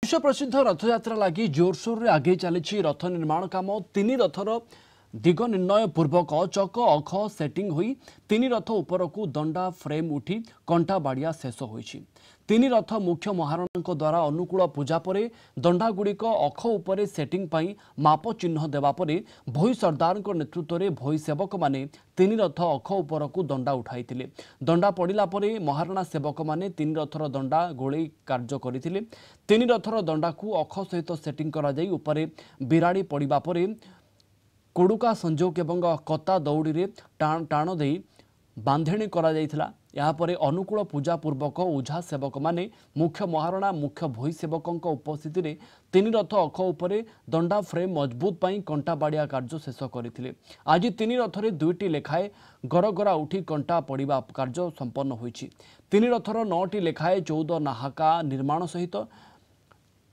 विश्व प्रसिद्ध रथयात्रा लगी जोरसोर रे आगे चली रथ निर्माण काम। तीन रथर दिग निर्णय पूर्वक चक अख सेटिंग हुई तीन रथ उपरकू दंडा फ्रेम उठी कंटा बाड़िया शेष होईछि। तीन रथ मुख्य महाराणा द्वारा अनुकूल पूजा पर दंडागुड़िक अख उपरे सेटिंग पाई माप चिन्ह देवा परे भोई सरदार नेतृत्व में भोई सेवक माने तीन रथ अख उपरकू दंडा उठाइथिले। दंडा पड़िला परे महाराणा सेवक माने तीन रथर दंडा गोले कार्य करथिले। तीन रथर दंडा को अख सहित सेटिंग करा जाई उपरे बिराड़ी पड़िबा परे कोडुका संजोग एवं कता दौड़ी रे टाण दे बांधेणी करा जाइथिला। या परे अनुकूल पूजा पूर्वक ओझा सेवक माने मुख्य महाराणा मुख्य भोई सेवकों उपस्थिति रे तीन रथ अख उपरे दंडा फ्रेम मजबूत पाई कंटा बाड़िया कार्य शेष करथिले। आज तीन रथरे दुईटी लेखाए गरगरा उठी कंटा पड़िबा कार्य संपन्न होईछि। तीन रथर 9टी लेखाए 14 नाहाका निर्माण सहित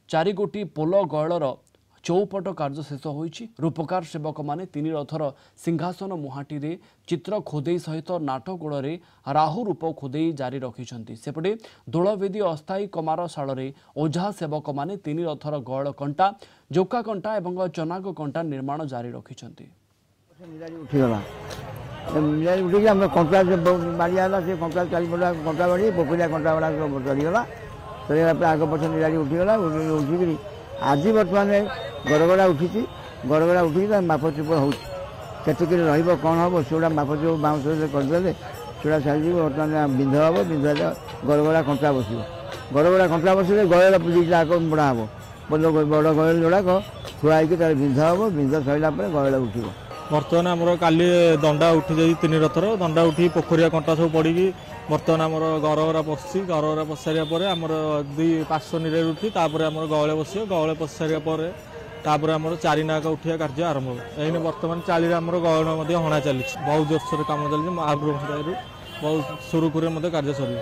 4 गोटी पोल गयलर चौपट कार्य शेष होईछि। रूपकार सेवक माने तीन रथर सिंहासन मुहाटी रे चित्र खोदे सहित नाट गोड़ राहु रूप खोदे जारी रखिछन्ति। सेपटे दोलवेदी अस्थायी कमार शाल ओझा सेवक माने तीन रथर गयल कंटा जोका कंटा एवं चनाग कंटा निर्माण जारी रखिछन्ति। आज बर्तमान गड़गड़ा उठी गड़गड़ा उठी मापचुप होती रही कौन हम से मापचुप बाउंस करदे से सारी बर्तमान बिंध हम बिंध गड़गड़ा कंटा बस गड़गड़ा कंटा बस गयल पूजा बड़ा हम बड़ गयल जोड़ाक थुआई बिंध हम बिंध सरला गयल उठ बर्तमान आमर काली दंडा उठी जाई तीन रथर दंडा उठी पोखरिया कंटा सब पड़ी बर्तमान आमर गरगरा पशि गरगरा पशि सारा आमर 2 पार्श्व निरे उठी आमर गवले बस गवले पशि सारा आमर 4 नाक उठिया कार्य आरंभ हो बर्तमान 40 आमर गहन हणा चली बहुत जोरसोर कम चलती बहुत सुरुखुरे कार्य चल।